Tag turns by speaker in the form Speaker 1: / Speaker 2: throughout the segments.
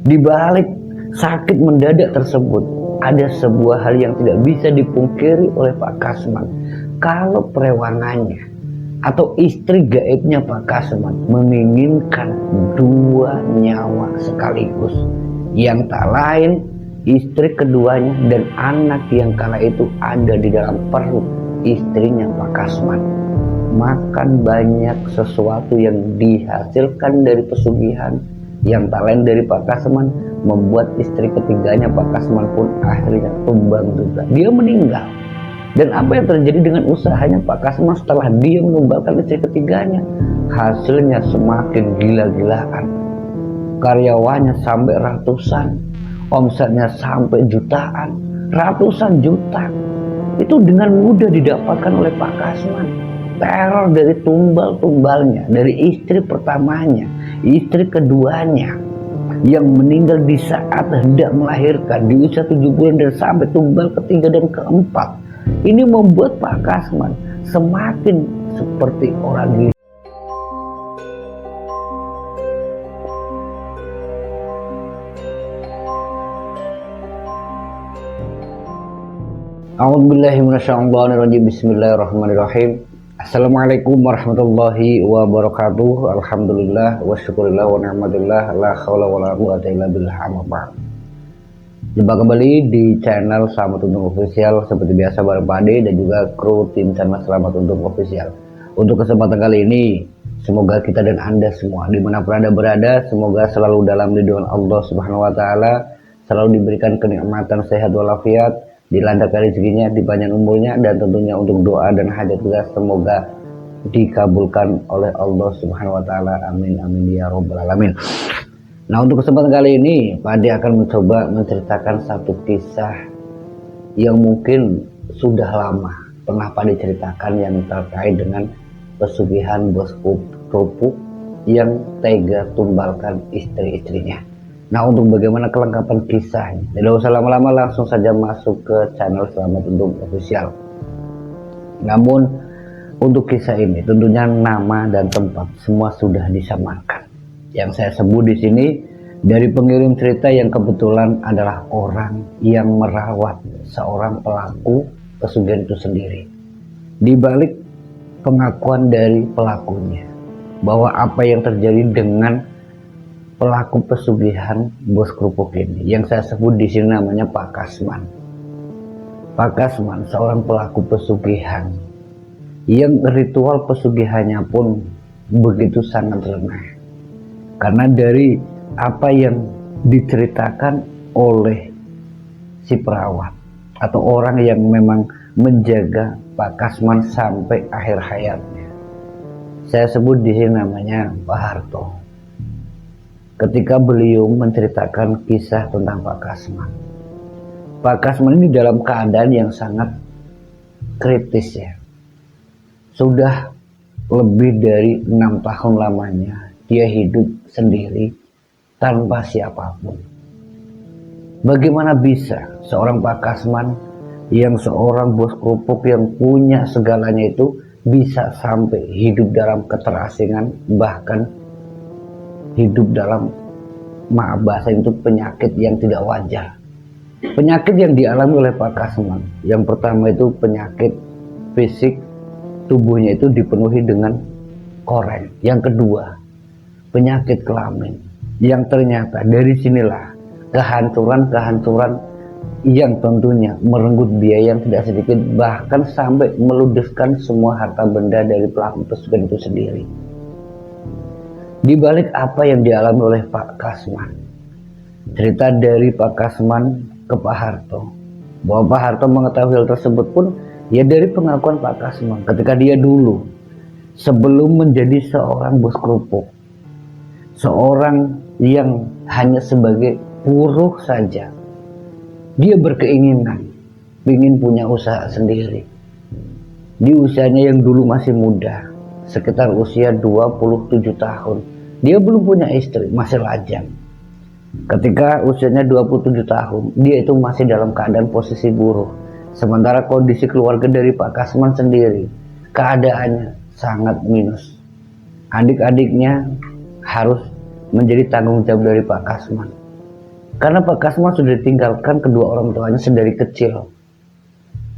Speaker 1: Di balik sakit mendadak tersebut, ada sebuah hal yang tidak bisa dipungkiri oleh Pak Kasman. Kalau perewangannya atau istri gaibnya Pak Kasman menginginkan dua nyawa sekaligus, yang tak lain istri keduanya dan anak yang kala itu ada di dalam perut istrinya Pak Kasman. Makan banyak sesuatu yang dihasilkan dari pesugihan yang tak lain dari Pak Kasman, membuat istri ketiganya Pak Kasman pun akhirnya tumbang juga. Dia meninggal. Dan apa yang terjadi dengan usahanya Pak Kasman setelah dia menumbalkan istri ketiganya? Hasilnya semakin gila-gilaan. Karyawannya sampai ratusan, omsetnya sampai jutaan, ratusan juta. Itu dengan mudah didapatkan oleh Pak Kasman. Teror dari tumbal-tumbalnya, dari istri pertamanya, istri keduanya yang meninggal di saat hendak melahirkan di usia 7 bulan dan sampai tumbal ketiga dan keempat. Ini membuat Pak Kasman semakin seperti orang gila. A'udzubillahiminasyaitonirrajim. Bismillahirrahmanirrahim. Assalamualaikum warahmatullahi wabarakatuh. Alhamdulillah wa syukurillah wa ni'matillah, la haula wa la quwwata illa billah, amma ba'd. Jumpa kembali di channel Selamat Untung Official seperti biasa bareng Pak Ade dan juga kru tim channel Selamat Untung Official. Untuk kesempatan kali ini, semoga kita dan Anda semua dimanapun Anda berada, semoga selalu dalam lindungan Allah Subhanahu wa Ta'ala, selalu diberikan kenikmatan sehat walafiat, dilancarkan rezekinya, dipanjang umurnya, dan tentunya untuk doa dan hajat kita semoga dikabulkan oleh Allah Subhanahu wa Ta'ala. Amin amin ya robbal alamin. Nah, untuk kesempatan kali ini Pak Ade akan mencoba menceritakan satu kisah yang mungkin sudah lama pernah Pak Ade ceritakan, yang terkait dengan pesugihan bos kerupuk yang tega tumbalkan istri-istrinya. Nah, untuk bagaimana kelengkapan kisahnya, tidak usah lama-lama, langsung saja masuk ke channel Selamat Untung Official. Namun untuk kisah ini tentunya nama dan tempat semua sudah disamarkan. Yang saya sebut di sini dari pengirim cerita yang kebetulan adalah orang yang merawat seorang pelaku pesugihan itu sendiri. Di balik pengakuan dari pelakunya bahwa apa yang terjadi dengan pelaku pesugihan bos kerupuk ini, yang saya sebut di sini namanya Pak Kasman. Pak Kasman seorang pelaku pesugihan yang ritual pesugihannya pun begitu sangat rendah. Karena dari apa yang diceritakan oleh si perawat atau orang yang memang menjaga Pak Kasman sampai akhir hayatnya, saya sebut di sini namanya Pak Harto. Ketika beliau menceritakan kisah tentang Pak Kasman, Pak Kasman ini dalam keadaan yang sangat kritis ya. Sudah lebih dari 6 tahun lamanya dia hidup sendiri tanpa siapapun. Bagaimana bisa seorang Pak Kasman yang seorang bos kerupuk yang punya segalanya itu bisa sampai hidup dalam keterasingan, bahkan hidup dalam, maaf bahasa itu, penyakit yang tidak wajar. Penyakit yang dialami oleh Pak Kasman, yang pertama itu penyakit fisik, tubuhnya itu dipenuhi dengan koreng. Yang kedua, penyakit kelamin, yang ternyata dari sinilah kehancuran yang tentunya merenggut biaya yang tidak sedikit, bahkan sampai meludeskan semua harta benda dari pelaku pesugihan itu sendiri. Di balik apa yang dialami oleh Pak Kasman, cerita dari Pak Kasman ke Pak Harto, bahwa Pak Harto mengetahui hal tersebut pun ya dari pengakuan Pak Kasman ketika dia dulu sebelum menjadi seorang bos kerupuk, seorang yang hanya sebagai buruh saja, dia berkeinginan ingin punya usaha sendiri. Di usianya yang dulu masih muda, sekitar usia 27 tahun, dia belum punya istri, masih lajang. Ketika usianya 27 tahun, dia itu masih dalam keadaan posisi buruh. Sementara kondisi keluarga dari Pak Kasman sendiri, keadaannya sangat minus. Adik-adiknya harus menjadi tanggung jawab dari Pak Kasman. Karena Pak Kasman sudah ditinggalkan kedua orang tuanya sedari kecil.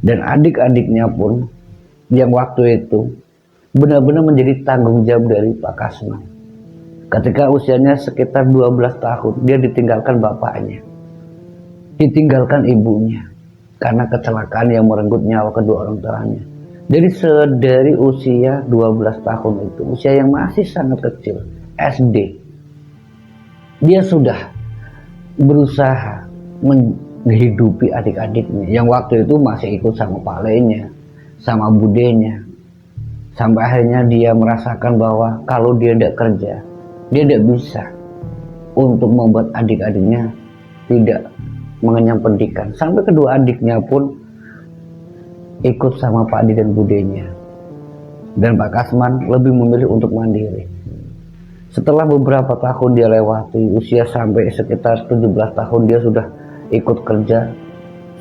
Speaker 1: Dan adik-adiknya pun yang waktu itu benar-benar menjadi tanggung jawab dari Pak Kasman. Ketika usianya sekitar 12 tahun, dia ditinggalkan bapaknya, ditinggalkan ibunya, karena kecelakaan yang merenggut nyawa kedua orang tuanya. Jadi dari usia 12 tahun itu, usia yang masih sangat kecil, SD, dia sudah berusaha menghidupi adik-adiknya yang waktu itu masih ikut sama palenya, sama budenya. Sampai akhirnya dia merasakan bahwa kalau dia tidak kerja, dia tidak bisa untuk membuat adik-adiknya tidak mengenyam pendidikan. Sampai kedua adiknya pun ikut sama Pak Adi dan budenya. Dan Pak Kasman lebih memilih untuk mandiri. Setelah beberapa tahun dia lewati, usia sampai sekitar 17 tahun dia sudah ikut kerja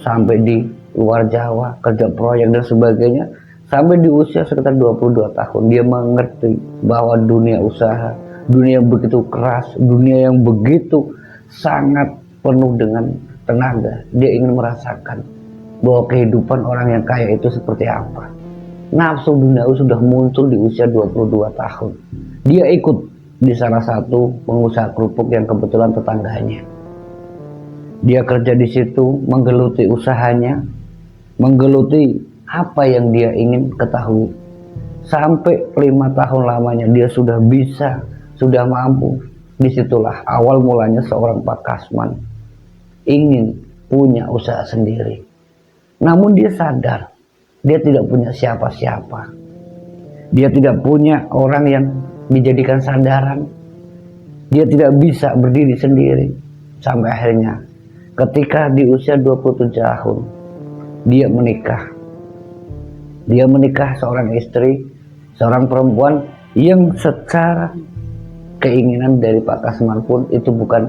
Speaker 1: sampai di luar Jawa, kerja proyek dan sebagainya. Sampai di usia sekitar 22 tahun dia mengerti bahwa dunia usaha, dunia yang begitu keras, dunia yang begitu sangat penuh dengan tenaga. Dia ingin merasakan bahwa kehidupan orang yang kaya itu seperti apa. Nafsu duniawi sudah muncul di usia 22 tahun. Dia ikut di salah satu pengusaha kerupuk yang kebetulan tetangganya. Dia kerja di situ, menggeluti usahanya, menggeluti apa yang dia ingin ketahui. Sampai 5 tahun lamanya dia sudah bisa, sudah mampu. Disitulah awal mulanya seorang Pak Kasman ingin punya usaha sendiri. Namun dia sadar, dia tidak punya siapa-siapa. Dia tidak punya orang yang dijadikan sandaran. Dia tidak bisa berdiri sendiri. Sampai akhirnya ketika di usia 27 tahun dia menikah. Dia menikah seorang istri, seorang perempuan yang secara keinginan dari Pak Kasman pun itu bukan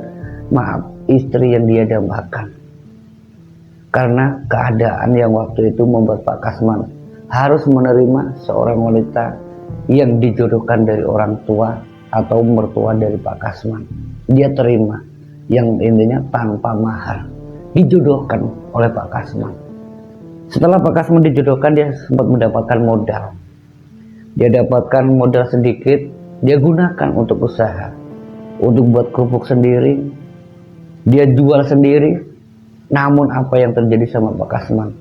Speaker 1: istri yang dia dambakan. Karena keadaan yang waktu itu membuat Pak Kasman harus menerima seorang wanita yang dijodohkan dari orang tua atau mertua dari Pak Kasman. Dia terima, yang intinya tanpa mahar, dijodohkan oleh Pak Kasman. Setelah Pak Kasman dijodohkan, dia sempat mendapatkan modal. Dia dapatkan modal sedikit, dia gunakan untuk usaha, untuk buat kerupuk sendiri, dia jual sendiri. Namun apa yang terjadi sama Pak Kasman?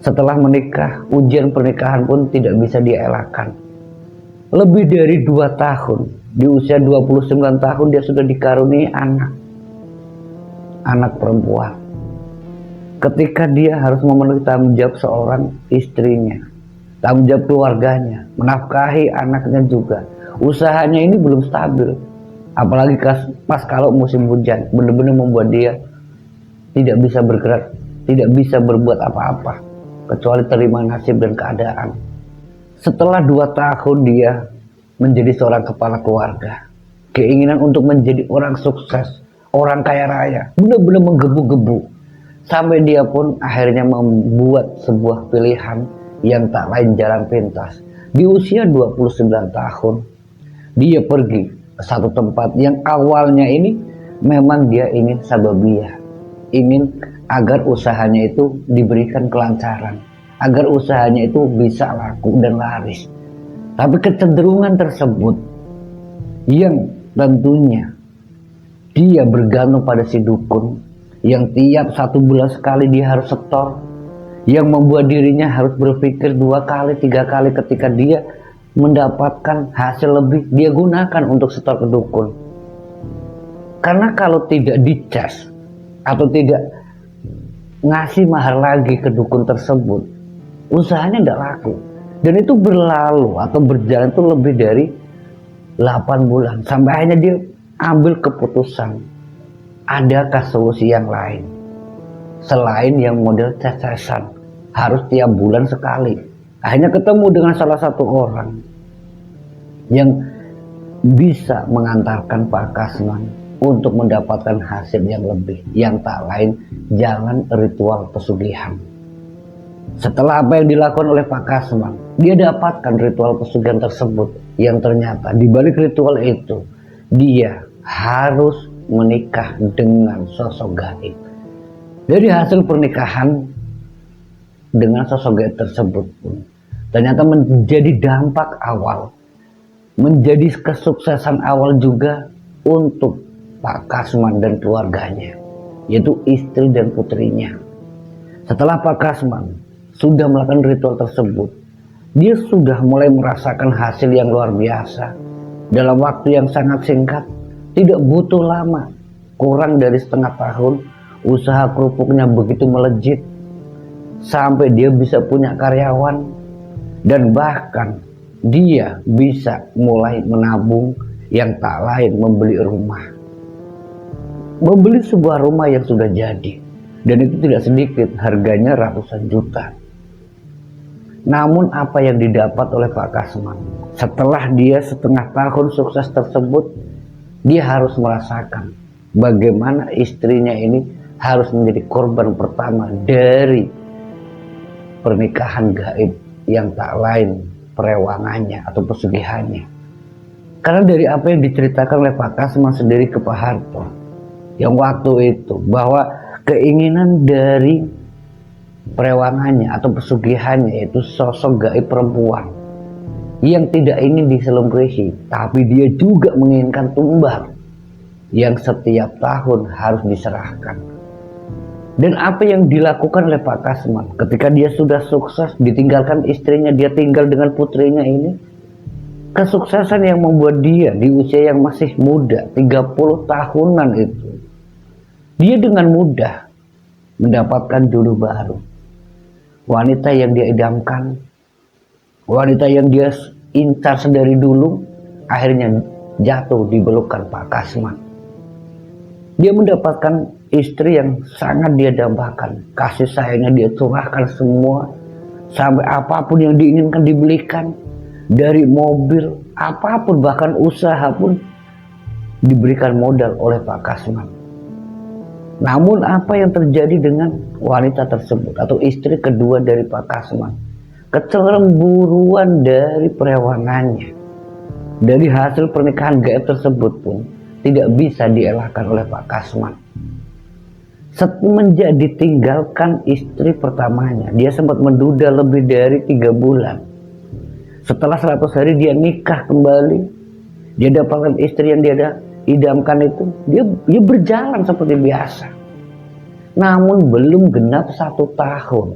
Speaker 1: Setelah menikah, ujian pernikahan pun tidak bisa dia elakkan. Lebih dari 2 tahun, di usia 29 tahun dia sudah dikaruniai anak perempuan. Ketika dia harus memenuhi tanggung jawab seorang istrinya, tanggung jawab keluarganya, menafkahi anaknya juga. Usahanya ini belum stabil, apalagi pas kalau musim hujan, benar-benar membuat dia tidak bisa bergerak, tidak bisa berbuat apa-apa kecuali terima nasib dan keadaan. Setelah 2 tahun dia menjadi seorang kepala keluarga, keinginan untuk menjadi orang sukses, orang kaya raya, benar-benar menggebu-gebu. Sampai dia pun akhirnya membuat sebuah pilihan yang tak lain jalan pintas. Di usia 29 tahun, dia pergi ke satu tempat yang awalnya ini memang dia ingin sababiyah, ingin agar usahanya itu diberikan kelancaran, agar usahanya itu bisa laku dan laris. Tapi kecenderungan tersebut yang tentunya dia bergantung pada si dukun, yang tiap 1 bulan sekali dia harus setor, yang membuat dirinya harus berpikir 2 kali 3 kali ketika dia mendapatkan hasil lebih, dia gunakan untuk setor ke dukun. Karena kalau tidak dicas atau tidak ngasih mahar lagi ke dukun tersebut, usahanya tidak laku. Dan itu berlalu atau berjalan itu lebih dari 8 bulan. Sampai akhirnya dia ambil keputusan, adakah solusi yang lain selain yang model cacasan, harus tiap bulan sekali. Akhirnya ketemu dengan salah satu orang yang bisa mengantarkan Pak Kasman untuk mendapatkan hasil yang lebih, yang tak lain jalan ritual pesugihan. Setelah apa yang dilakukan oleh Pak Kasman, dia dapatkan ritual pesugihan tersebut, yang ternyata di balik ritual itu dia harus menikah dengan sosok gaib. Dari hasil pernikahan dengan sosok gaib tersebut pun ternyata menjadi dampak awal, menjadi kesuksesan awal juga untuk Pak Kasman dan keluarganya, yaitu istri dan putrinya. Setelah Pak Kasman sudah melakukan ritual tersebut, dia sudah mulai merasakan hasil yang luar biasa. Dalam waktu yang sangat singkat, tidak butuh lama, kurang dari setengah tahun, usaha kerupuknya begitu melejit, sampai dia bisa punya karyawan, dan bahkan dia bisa mulai menabung yang tak lain membeli rumah. Membeli sebuah rumah yang sudah jadi, dan itu tidak sedikit, harganya ratusan juta. Namun apa yang didapat oleh Pak Kasman setelah dia setengah tahun sukses tersebut, dia harus merasakan bagaimana istrinya ini harus menjadi korban pertama dari pernikahan gaib yang tak lain perewangannya atau pesugihannya. Karena dari apa yang diceritakan oleh Pak Kasman sendiri ke Pak Harto yang waktu itu, bahwa keinginan dari perewangannya atau pesugihannya itu sosok gaib perempuan yang tidak ingin diselengkrihi, tapi dia juga menginginkan tumbal yang setiap tahun harus diserahkan. Dan apa yang dilakukan oleh Pak Kasman ketika dia sudah sukses, ditinggalkan istrinya, dia tinggal dengan putrinya ini, kesuksesan yang membuat dia di usia yang masih muda, 30 tahunan itu, dia dengan mudah mendapatkan jodoh baru. Wanita yang dia idamkan, wanita yang dia incar sedari dulu, akhirnya jatuh di pelukan Pak Kasman. Dia mendapatkan istri yang sangat dia dambakan, kasih sayangnya dia curahkan semua, sampai apapun yang diinginkan dibelikan, dari mobil, apapun, bahkan usaha pun diberikan modal oleh Pak Kasman. Namun apa yang terjadi dengan wanita tersebut atau istri kedua dari Pak Kasman? Kecemburuan dari perewangannya, dari hasil pernikahan gaib tersebut pun tidak bisa dielakkan oleh Pak Kasman. Semenjak ditinggalkan istri pertamanya, dia sempat menduda lebih dari 3 bulan. Setelah 100 hari dia nikah kembali, dia dapatkan istri yang dia idamkan itu, dia berjalan seperti biasa. Namun belum genap 1 tahun,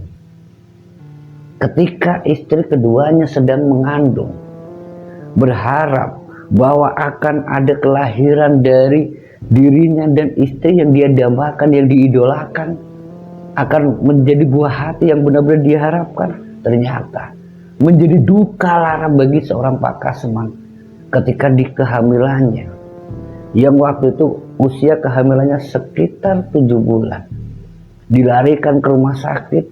Speaker 1: ketika istri keduanya sedang mengandung, berharap bahwa akan ada kelahiran dari dirinya dan istri yang dia dambakan, yang diidolakan, akan menjadi buah hati yang benar-benar diharapkan, ternyata menjadi duka lara bagi seorang Pak Kasman ketika di kehamilannya, yang waktu itu usia kehamilannya sekitar 7 bulan, dilarikan ke rumah sakit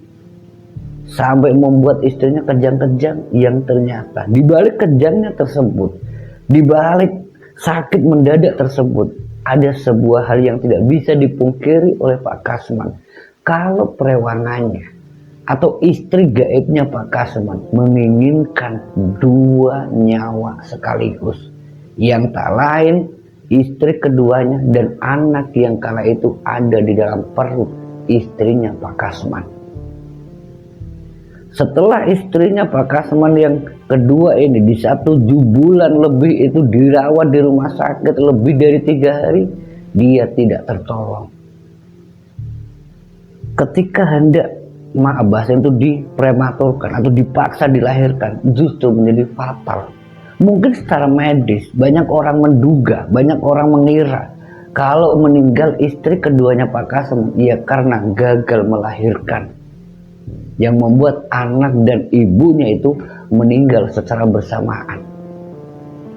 Speaker 1: sampai membuat istrinya kejang-kejang, yang ternyata di balik kejangnya tersebut, di balik sakit mendadak tersebut, ada sebuah hal yang tidak bisa dipungkiri oleh Pak Kasman. Kalau perewangannya atau istri gaibnya Pak Kasman menginginkan 2 nyawa sekaligus, yang tak lain istri keduanya dan anak yang kala itu ada di dalam perut istrinya Pak Kasman. Setelah istrinya Pak Kasman yang kedua ini di 1 bulan lebih itu dirawat di rumah sakit lebih dari 3 hari, dia tidak tertolong. Ketika hendak, maaf bahasa itu, diprematurkan atau dipaksa dilahirkan, justru menjadi fatal. Mungkin secara medis banyak orang menduga, banyak orang mengira kalau meninggal istri keduanya Pak Kasman ya karena gagal melahirkan, yang membuat anak dan ibunya itu meninggal secara bersamaan.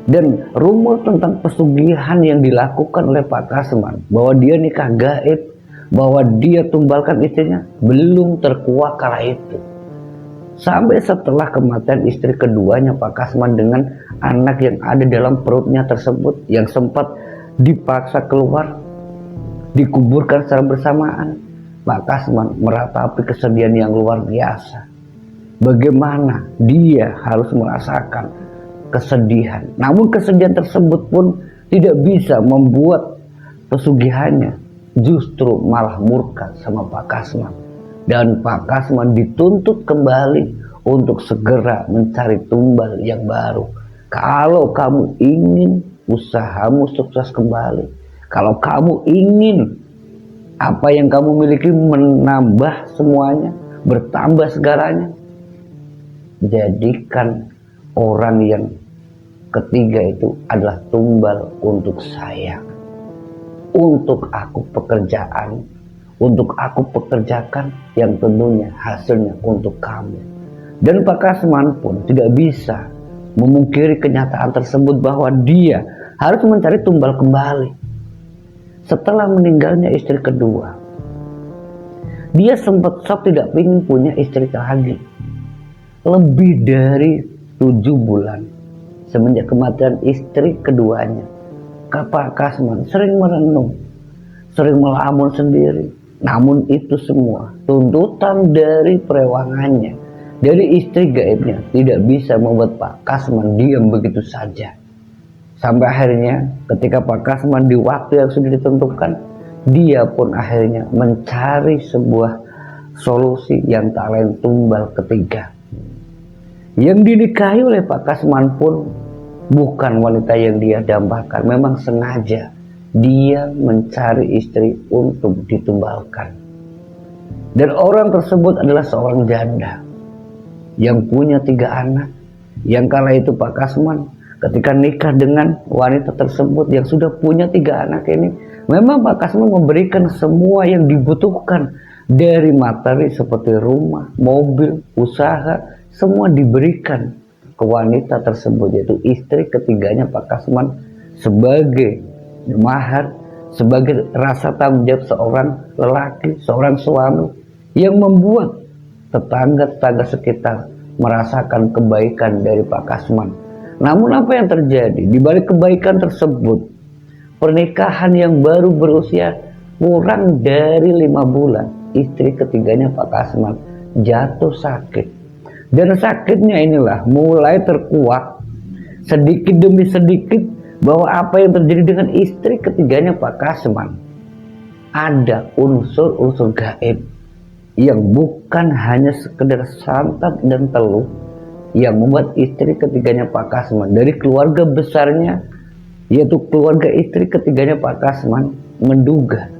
Speaker 1: Dan rumor tentang pesugihan yang dilakukan oleh Pak Kasman, bahwa dia nikah gaib, bahwa dia tumbalkan istrinya, belum terkuak kala itu. Sampai setelah kematian istri keduanya Pak Kasman dengan anak yang ada dalam perutnya tersebut, yang sempat dipaksa keluar, dikuburkan secara bersamaan, Pak Kasman meratapi kesedihan yang luar biasa. Bagaimana dia harus merasakan kesedihan, namun kesedihan tersebut pun tidak bisa membuat pesugihannya justru malah murka sama Pak Kasman. Dan Pak Kasman dituntut kembali untuk segera mencari tumbal yang baru. Kalau kamu ingin usahamu sukses kembali, kalau kamu ingin apa yang kamu miliki menambah semuanya, bertambah segalanya, jadikan orang yang ketiga itu adalah tumbal untuk saya, untuk aku pekerjaan, untuk aku pekerjakan yang tentunya hasilnya untuk kamu. Dan Pak Kasman pun tidak bisa memungkiri kenyataan tersebut bahwa dia harus mencari tumbal kembali. Setelah meninggalnya istri kedua, dia sempat sok tidak ingin punya istri lagi. Lebih dari 7 bulan semenjak kematian istri keduanya, Pak Kasman sering merenung, sering melamun sendiri. Namun itu semua tuntutan dari perewangannya, dari istri gaibnya, tidak bisa membuat Pak Kasman diam begitu saja. Sampai akhirnya ketika Pak Kasman di waktu yang sudah ditentukan, dia pun akhirnya mencari sebuah solusi yang tak lain tumbal ketiga. Yang dinikahi oleh Pak Kasman pun bukan wanita yang dia dambakan. Memang sengaja dia mencari istri untuk ditumbalkan. Dan orang tersebut adalah seorang janda yang punya 3 anak. Yang kala itu Pak Kasman ketika nikah dengan wanita tersebut yang sudah punya 3 anak ini, memang Pak Kasman memberikan semua yang dibutuhkan, dari materi seperti rumah, mobil, usaha, semua diberikan ke wanita tersebut, yaitu istri ketiganya Pak Kasman, sebagai mahar, sebagai rasa tanggung jawab seorang lelaki, seorang suami, yang membuat tetangga-tetangga sekitar merasakan kebaikan dari Pak Kasman. Namun apa yang terjadi? Di balik kebaikan tersebut, pernikahan yang baru berusia kurang dari 5 bulan, istri ketiganya Pak Kasman jatuh sakit. Dan sakitnya inilah mulai terkuak sedikit demi sedikit bahwa apa yang terjadi dengan istri ketiganya Pak Kasman, ada unsur-unsur gaib yang bukan hanya sekedar santet dan teluh yang membuat istri ketiganya Pak Kasman dari keluarga besarnya, yaitu keluarga istri ketiganya Pak Kasman, menduga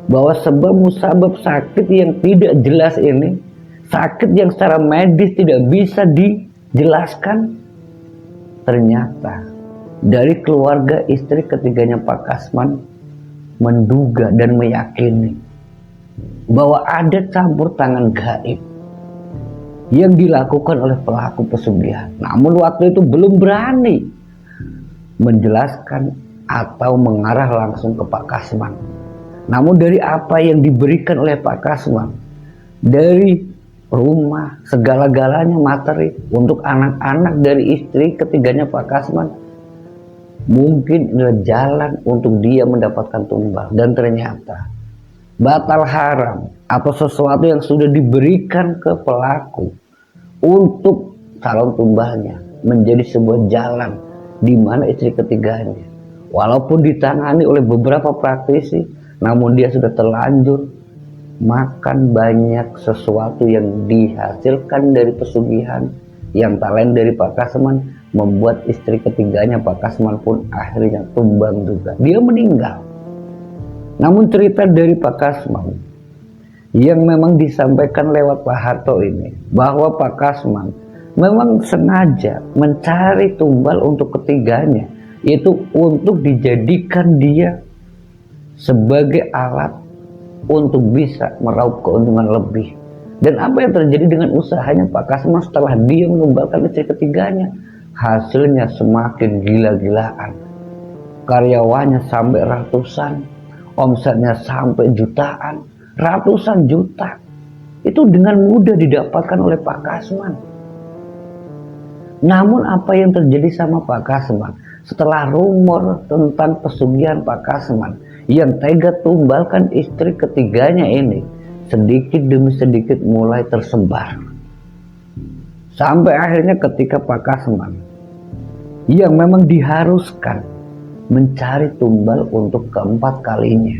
Speaker 1: bahwa sebab musabab sakit yang tidak jelas ini, sakit yang secara medis tidak bisa dijelaskan, ternyata dari keluarga istri ketiganya Pak Kasman menduga dan meyakini bahwa ada campur tangan gaib yang dilakukan oleh pelaku pesugihan. Namun waktu itu belum berani menjelaskan atau mengarah langsung ke Pak Kasman. Namun dari apa yang diberikan oleh Pak Kasman, dari rumah, segala-galanya materi untuk anak-anak dari istri ketiganya Pak Kasman, mungkin adalah jalan untuk dia mendapatkan tumbal. Dan ternyata batal haram atau sesuatu yang sudah diberikan ke pelaku untuk calon tumbalnya menjadi sebuah jalan di mana istri ketiganya, walaupun ditangani oleh beberapa praktisi, namun dia sudah terlanjur makan banyak sesuatu yang dihasilkan dari pesugihan yang tak lain dari Pak Kasman, membuat istri ketiganya Pak Kasman pun akhirnya tumbang juga. Dia meninggal. Namun cerita dari Pak Kasman yang memang disampaikan lewat Pak Harto ini, bahwa Pak Kasman memang sengaja mencari tumbal untuk ketiganya, itu untuk dijadikan dia sebagai alat untuk bisa meraup keuntungan lebih. Dan apa yang terjadi dengan usahanya Pak Kasman setelah dia menumbalkan istri ketiganya? Hasilnya semakin gila-gilaan. Karyawannya sampai ratusan, omsetnya sampai jutaan, ratusan juta. Itu dengan mudah didapatkan oleh Pak Kasman. Namun apa yang terjadi sama Pak Kasman setelah rumor tentang pesugihan Pak Kasman yang tega tumbalkan istri ketiganya ini sedikit demi sedikit mulai tersebar, sampai akhirnya ketika Pak Kasman yang memang diharuskan mencari tumbal untuk keempat kalinya.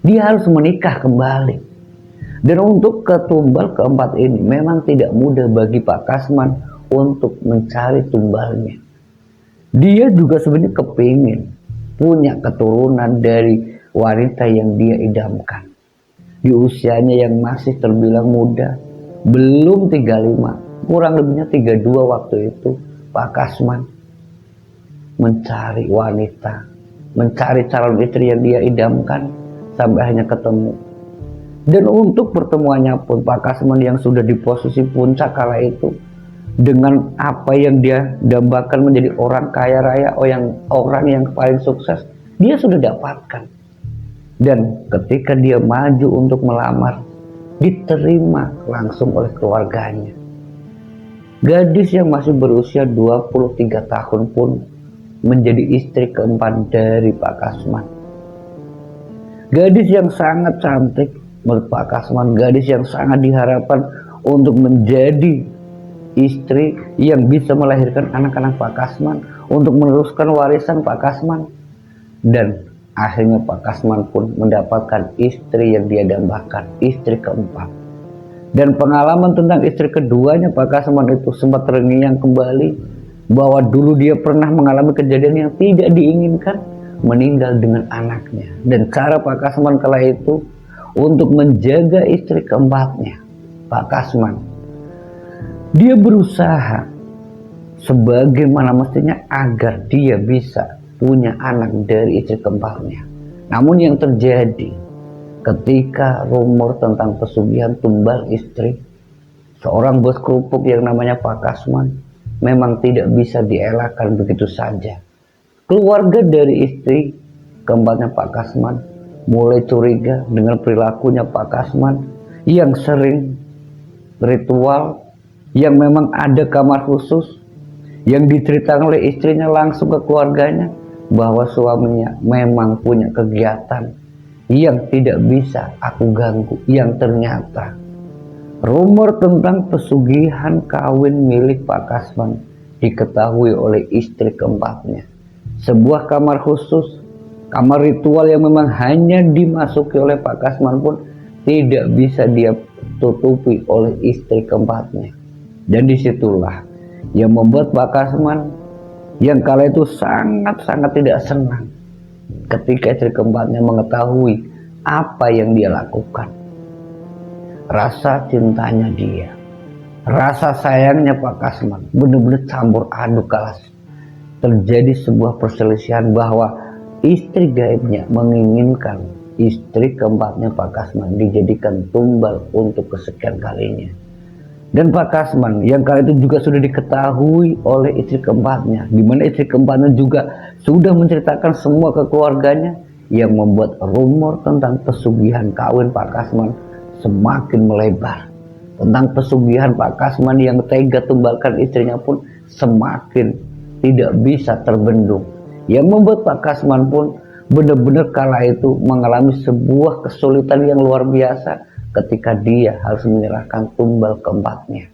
Speaker 1: Dia harus menikah kembali. Dan untuk ketumbal keempat ini memang tidak mudah bagi Pak Kasman untuk mencari tumbalnya. Dia juga sebenarnya kepingin punya keturunan dari wanita yang dia idamkan. Di usianya yang masih terbilang muda, belum 35, kurang lebihnya 32 waktu itu, Pak Kasman mencari wanita, mencari calon istri yang dia idamkan sampai hanya ketemu. Dan untuk pertemuannya pun Pak Kasman yang sudah di posisi puncak kala itu, dengan apa yang dia dambakan menjadi orang kaya raya, orang yang paling sukses, dia sudah dapatkan. Dan ketika dia maju untuk melamar, diterima langsung oleh keluarganya. Gadis yang masih berusia 23 tahun pun menjadi istri keempat dari Pak Kasman. Gadis yang sangat cantik menurut Pak Kasman, gadis yang sangat diharapkan untuk menjadi istri yang bisa melahirkan anak-anak Pak Kasman, untuk meneruskan warisan Pak Kasman. Dan akhirnya Pak Kasman pun mendapatkan istri yang dia dambakan, istri keempat. Dan pengalaman tentang istri keduanya Pak Kasman itu sempat terngiang kembali, bahwa dulu dia pernah mengalami kejadian yang tidak diinginkan, meninggal dengan anaknya. Dan cara Pak Kasman kala itu untuk menjaga istri keempatnya, Pak Kasman, dia berusaha sebagaimana mestinya agar dia bisa punya anak dari istri keempatnya. Namun yang terjadi ketika rumor tentang pesugihan tumbal istri, seorang bos kerupuk yang namanya Pak Kasman memang tidak bisa dielakkan begitu saja. Keluarga dari istri keempatnya Pak Kasman mulai curiga dengan perilakunya Pak Kasman yang sering ritual, yang memang ada kamar khusus, yang diceritakan oleh istrinya langsung ke keluarganya bahwa suaminya memang punya kegiatan yang tidak bisa aku ganggu, yang ternyata rumor tentang pesugihan kawin milik Pak Kasman diketahui oleh istri keempatnya. Sebuah kamar khusus, kamar ritual yang memang hanya dimasuki oleh Pak Kasman pun tidak bisa dia tutupi oleh istri keempatnya. Dan disitulah yang membuat Pak Kasman yang kala itu sangat-sangat tidak senang ketika istri keempatnya mengetahui apa yang dia lakukan. Rasa cintanya dia, rasa sayangnya Pak Kasman benar-benar campur aduk kala terjadi sebuah perselisihan bahwa istri gaibnya menginginkan istri keempatnya Pak Kasman dijadikan tumbal untuk kesekian kalinya. Dan Pak Kasman yang kali itu juga sudah diketahui oleh istri keempatnya, di mana istri keempatnya juga sudah menceritakan semua ke keluarganya, yang membuat rumor tentang pesugihan kawin Pak Kasman semakin melebar. Tentang pesugihan Pak Kasman yang tega tumbalkan istrinya pun semakin tidak bisa terbendung, yang membuat Pak Kasman pun benar-benar kala itu mengalami sebuah kesulitan yang luar biasa ketika dia harus menyerahkan tumbal keempatnya.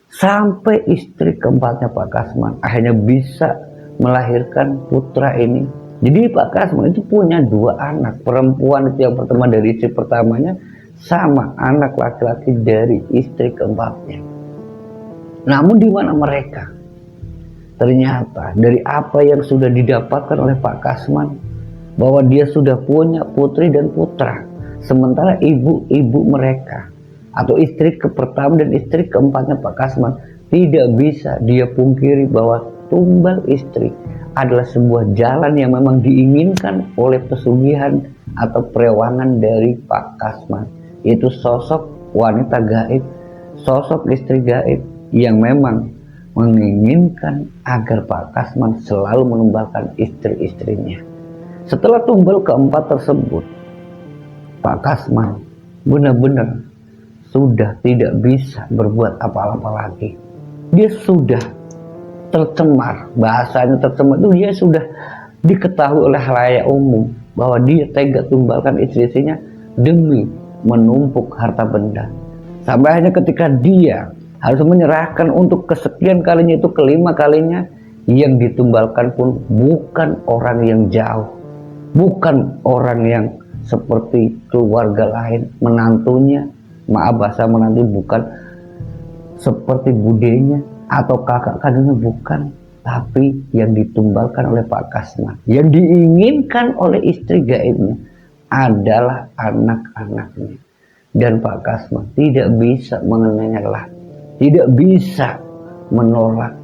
Speaker 1: Sampai istri keempatnya Pak Kasman akhirnya bisa melahirkan putra ini. Jadi Pak Kasman itu punya dua anak, perempuan itu yang pertama dari istri pertamanya, sama anak laki-laki dari istri keempatnya. Namun di mana mereka? Ternyata dari apa yang sudah didapatkan oleh Pak Kasman, bahwa dia sudah punya putri dan putra, sementara ibu-ibu mereka atau istri pertama dan istri keempatnya Pak Kasman tidak bisa dia pungkiri bahwa tumbal istri adalah sebuah jalan yang memang diinginkan oleh pesugihan atau perewangan dari Pak Kasman, yaitu sosok wanita gaib, sosok istri gaib yang memang menginginkan agar Pak Kasman selalu menumbalkan istri-istrinya. Setelah tumbal keempat tersebut, Pak Kasman benar-benar sudah tidak bisa berbuat apa-apa lagi. Dia sudah tercemar, bahasanya tercemar itu dia sudah diketahui oleh khalayak umum bahwa dia tega tumbalkan istri-istrinya demi menumpuk harta benda. Sampai hanya ketika dia harus menyerahkan untuk kesekian kalinya, itu kelima kalinya, yang ditumbalkan pun bukan orang yang jauh, bukan orang yang seperti keluarga lain, menantunya, maaf bahasa menantu, bukan seperti budenya atau kakak kandungnya, bukan, tapi yang ditumbalkan oleh Pak Kasman, yang diinginkan oleh istri gaibnya adalah anak-anaknya. Dan Pak Kasman tidak bisa mengelak, tidak bisa menolak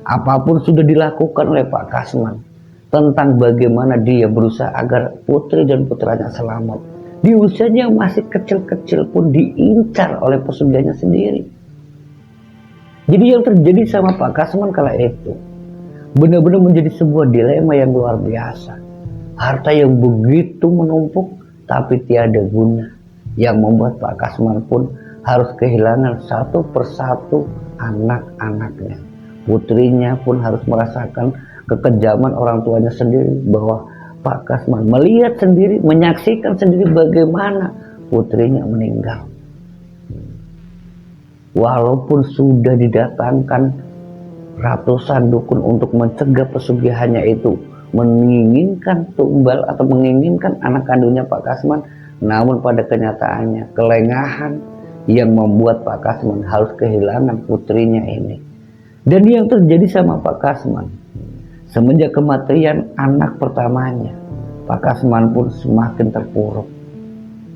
Speaker 1: apapun sudah dilakukan oleh Pak Kasman tentang bagaimana dia berusaha agar putri dan putranya selamat. Di usianya yang masih kecil-kecil pun diincar oleh pesugihannya sendiri. Jadi yang terjadi sama Pak Kasman kala itu benar-benar menjadi sebuah dilema yang luar biasa. Harta yang begitu menumpuk tapi tiada guna, yang membuat Pak Kasman pun harus kehilangan satu persatu anak-anaknya. Putrinya pun harus merasakan kekejaman orang tuanya sendiri, bahwa Pak Kasman melihat sendiri, menyaksikan sendiri bagaimana putrinya meninggal. Walaupun sudah didatangkan ratusan dukun untuk mencegah pesugihannya itu, menginginkan tumbal atau menginginkan anak kandungnya Pak Kasman, namun pada kenyataannya kelengahan yang membuat Pak Kasman harus kehilangan putrinya ini. Dan yang terjadi sama Pak Kasman, semenjak kematian anak pertamanya, Pak Kasman pun semakin terpuruk.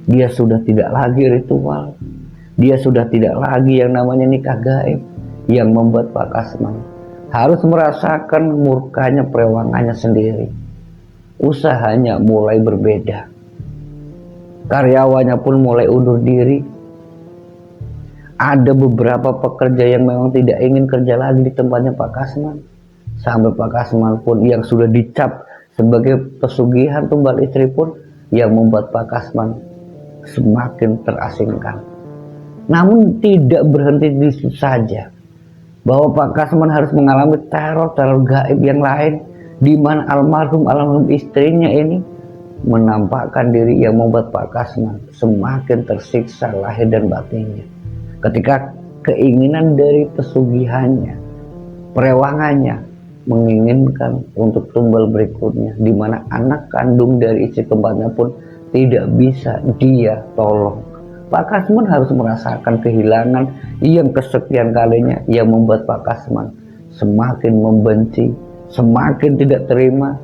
Speaker 1: Dia sudah tidak lagi ritual, dia sudah tidak lagi yang namanya nikah gaib, yang membuat Pak Kasman harus merasakan murkanya perewangannya sendiri. Usahanya mulai berbeda, karyawannya pun mulai undur diri. Ada beberapa pekerja yang memang tidak ingin kerja lagi di tempatnya Pak Kasman, sampai Pak Kasman pun yang sudah dicap sebagai pesugihan tumbal istri pun yang membuat Pak Kasman semakin terasingkan. Namun tidak berhenti di situ saja, bahwa Pak Kasman harus mengalami teror gaib yang lain, di mana almarhum istrinya ini menampakkan diri yang membuat Pak Kasman semakin tersiksa lahir dan batinnya. Ketika keinginan dari pesugihannya, perewangannya menginginkan untuk tumbal berikutnya, di mana anak kandung dari istri keempatnya pun tidak bisa dia tolong, Pak Kasman harus merasakan kehilangan yang kesekian kalinya, yang membuat Pak Kasman semakin membenci, semakin tidak terima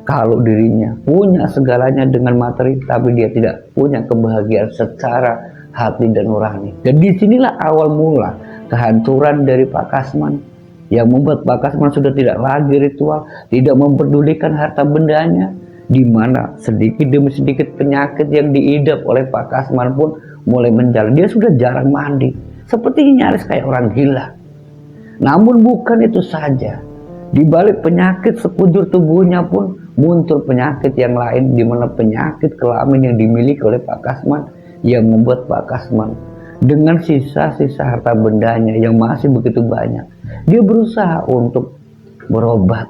Speaker 1: kalau dirinya punya segalanya dengan materi, tapi dia tidak punya kebahagiaan secara hati dan nurani. Dan disinilah awal mula kehancuran dari Pak Kasman, yang membuat Pak Kasman sudah tidak lagi ritual, tidak memperdulikan harta bendanya, di mana sedikit demi sedikit penyakit yang diidap oleh Pak Kasman pun mulai menjalar. Dia sudah jarang mandi, seperti nyaris kayak orang gila. Namun bukan itu saja, di balik penyakit sekujur tubuhnya pun muncul penyakit yang lain, di mana penyakit kelamin yang dimiliki oleh Pak Kasman, yang membuat Pak Kasman dengan sisa-sisa harta bendanya yang masih begitu banyak, dia berusaha untuk berobat,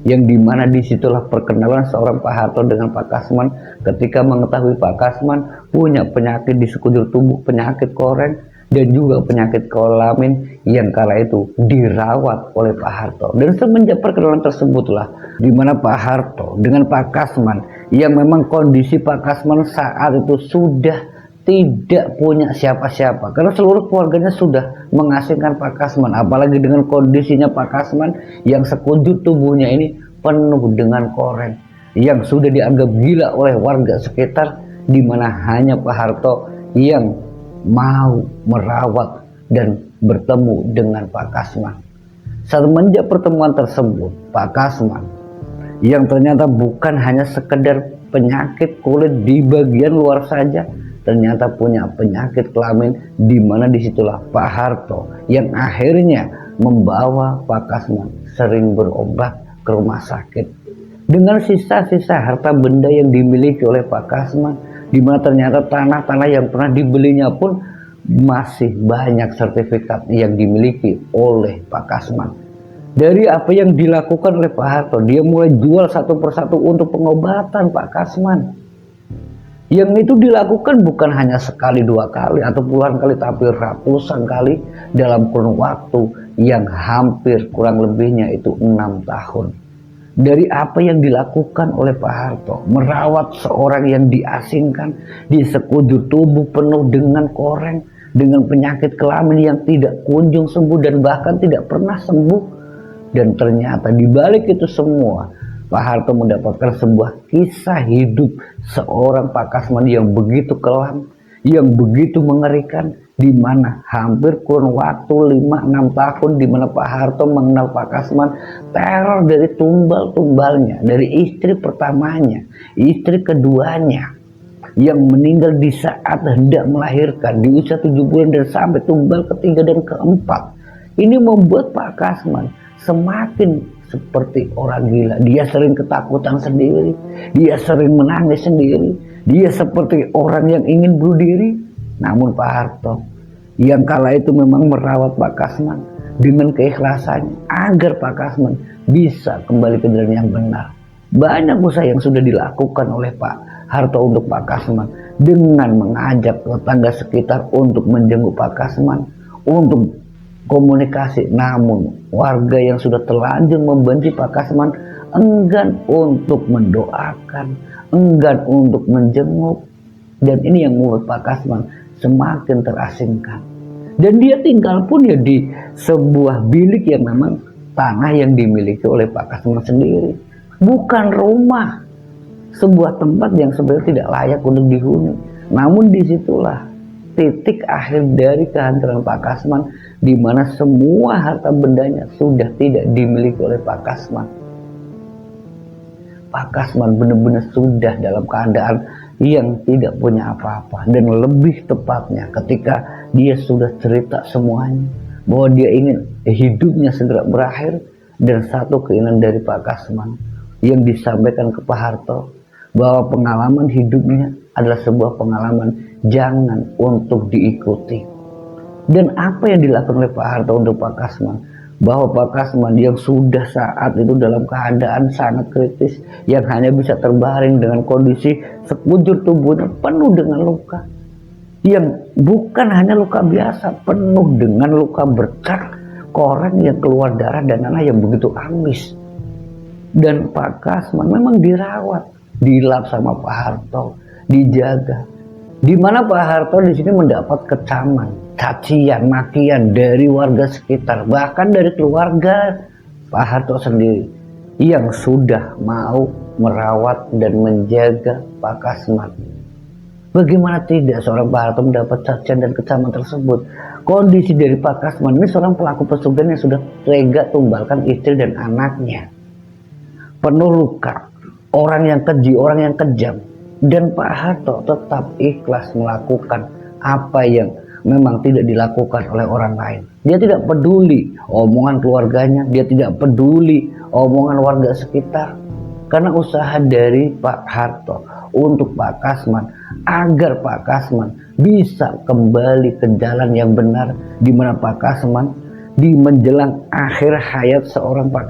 Speaker 1: yang dimana disitulah perkenalan seorang Pak Harto dengan Pak Kasman. Ketika mengetahui Pak Kasman punya penyakit di sekujur tubuh, penyakit koreng dan juga penyakit kelamin yang kala itu dirawat oleh Pak Harto. Dan semenjak perkenalan tersebutlah dimana Pak Harto dengan Pak Kasman, yang memang kondisi Pak Kasman saat itu sudah tidak punya siapa-siapa, karena seluruh keluarganya sudah mengasingkan Pak Kasman, apalagi dengan kondisinya Pak Kasman yang sekujur tubuhnya ini penuh dengan koreng, yang sudah dianggap gila oleh warga sekitar, di mana hanya Pak Harto yang mau merawat dan bertemu dengan Pak Kasman. Semenjak pertemuan tersebut, Pak Kasman yang ternyata bukan hanya sekedar penyakit kulit di bagian luar saja, ternyata punya penyakit kelamin, di mana disitulah Pak Harto yang akhirnya membawa Pak Kasman sering berobat ke rumah sakit dengan sisa-sisa harta benda yang dimiliki oleh Pak Kasman, di mana ternyata tanah-tanah yang pernah dibelinya pun masih banyak sertifikat yang dimiliki oleh Pak Kasman. Dari apa yang dilakukan oleh Pak Harto, dia mulai jual satu persatu untuk pengobatan Pak Kasman. Yang itu dilakukan bukan hanya sekali dua kali atau puluhan kali, tapi ratusan kali dalam kurun waktu yang hampir kurang lebihnya itu 6 tahun. Dari apa yang dilakukan oleh Pak Harto, merawat seorang yang diasingkan di sekujur tubuh penuh dengan koreng, dengan penyakit kelamin yang tidak kunjung sembuh dan bahkan tidak pernah sembuh. Dan ternyata di balik itu semua, Pak Harto mendapatkan sebuah kisah hidup seorang Pak Kasman yang begitu kelam, yang begitu mengerikan, di mana hampir kurun waktu 5-6 tahun di mana Pak Harto mengenal Pak Kasman, teror dari tumbal-tumbalnya, dari istri pertamanya, istri keduanya yang meninggal di saat hendak melahirkan di usia 7 bulan dan sampai tumbal ketiga dan keempat. Ini membuat Pak Kasman semakin seperti orang gila. Dia sering ketakutan sendiri, dia sering menangis sendiri, dia seperti orang yang ingin bunuh diri. Namun Pak Harto yang kala itu memang merawat Pak Kasman dengan keikhlasannya agar Pak Kasman bisa kembali ke jalan yang benar. Banyak usaha yang sudah dilakukan oleh Pak Harto untuk Pak Kasman, dengan mengajak tetangga sekitar untuk menjenguk Pak Kasman, untuk komunikasi. Namun warga yang sudah terlanjur membenci Pak Kasman enggan untuk mendoakan, enggan untuk menjenguk. Dan ini yang membuat Pak Kasman semakin terasingkan. Dan dia tinggal pun ya di sebuah bilik yang memang tanah yang dimiliki oleh Pak Kasman sendiri, bukan rumah, sebuah tempat yang sebenarnya tidak layak untuk dihuni. Namun disitulah titik akhir dari kehancuran Pak Kasman, di mana semua harta bendanya sudah tidak dimiliki oleh Pak Kasman. Pak Kasman benar-benar sudah dalam keadaan yang tidak punya apa-apa. Dan lebih tepatnya ketika dia sudah cerita semuanya bahwa dia ingin hidupnya segera berakhir, dan satu keinginan dari Pak Kasman yang disampaikan ke Pak Harto, bahwa pengalaman hidupnya adalah sebuah pengalaman jangan untuk diikuti. Dan apa yang dilakukan oleh Pak Harto untuk Pak Kasman, bahwa Pak Kasman yang sudah saat itu dalam keadaan sangat kritis, yang hanya bisa terbaring dengan kondisi sekujur tubuhnya penuh dengan luka, yang bukan hanya luka biasa, penuh dengan luka bercak, koreng yang keluar darah dan nanah yang begitu amis. Dan Pak Kasman memang dirawat, dilap sama Pak Harto, dijaga. Di mana Pak Harto di sini mendapat kecaman, cacian, makian dari warga sekitar, bahkan dari keluarga Pak Harto sendiri yang sudah mau merawat dan menjaga Pak Kasman. Bagaimana tidak seorang Pak Harto mendapat cacian dan kecaman tersebut? Kondisi dari Pak Kasman ini seorang pelaku pesugihan yang sudah tega tumbalkan istri dan anaknya, penuh luka, orang yang keji, orang yang kejam. Dan Pak Harto tetap ikhlas melakukan apa yang memang tidak dilakukan oleh orang lain. Dia tidak peduli omongan keluarganya, dia tidak peduli omongan warga sekitar, karena usaha dari Pak Harto untuk Pak Kasman agar Pak Kasman bisa kembali ke jalan yang benar, di mana Pak Kasman di menjelang akhir hayat seorang Pak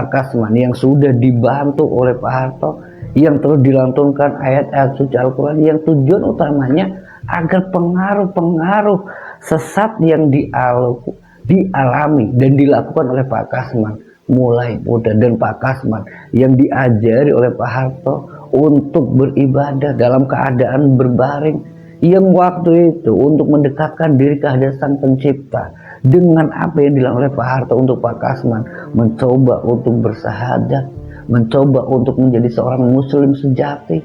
Speaker 1: Kasman yang sudah dibantu oleh Pak Harto, yang terus dilantunkan ayat-ayat suci Al-Quran yang tujuan utamanya agar pengaruh-pengaruh sesat yang dialami dan dilakukan oleh Pak Kasman mulai muda, dan Pak Kasman yang diajari oleh Pak Harto untuk beribadah dalam keadaan berbaring, yang waktu itu untuk mendekatkan diri ke hadirat Sang Pencipta. Dengan apa yang dilakukan oleh Pak Harto untuk Pak Kasman, mencoba untuk bersahadat, mencoba untuk menjadi seorang muslim sejati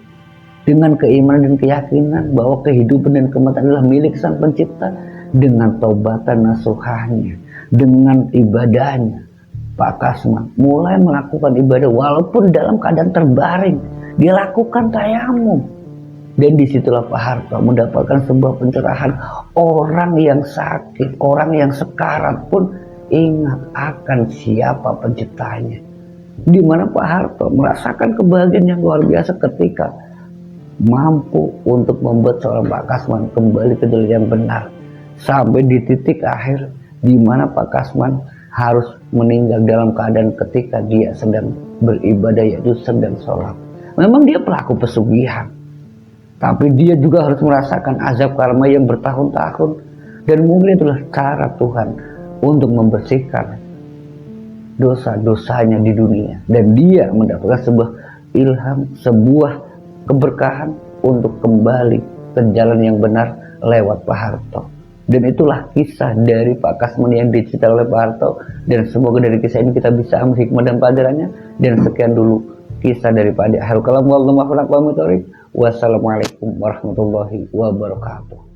Speaker 1: dengan keimanan dan keyakinan bahwa kehidupan dan kematian adalah milik Sang Pencipta. Dengan taubatan nasuhahnya, dengan ibadahnya, Pak Kasman mulai melakukan ibadah walaupun dalam keadaan terbaring. Dia lakukan tayamum, dan disitulah Pak Harto mendapatkan sebuah pencerahan. Orang yang sakit, orang yang sekarat pun ingat akan siapa penciptanya. Di mana Pak Harto merasakan kebahagiaan yang luar biasa ketika mampu untuk membuat seorang Pak Kasman kembali ke jalan yang benar, sampai di titik akhir di mana Pak Kasman harus meninggal dalam keadaan ketika dia sedang beribadah, yaitu sedang sholat. Memang dia pelaku pesugihan, Tapi dia juga harus merasakan azab karma yang bertahun-tahun. Dan mungkin itulah cara Tuhan untuk membersihkan dosa-dosanya di dunia. Dan dia mendapatkan sebuah ilham, sebuah keberkahan untuk kembali ke jalan yang benar lewat Pak Harto. Dan itulah kisah dari Pak Kasmani yang diceritakan oleh Pak Harto. Dan semoga dari kisah ini kita bisa ambil hikmah dan pelajarannya. Dan sekian dulu kisah dari Pak Adi. Wassalamualaikum warahmatullahi wabarakatuh.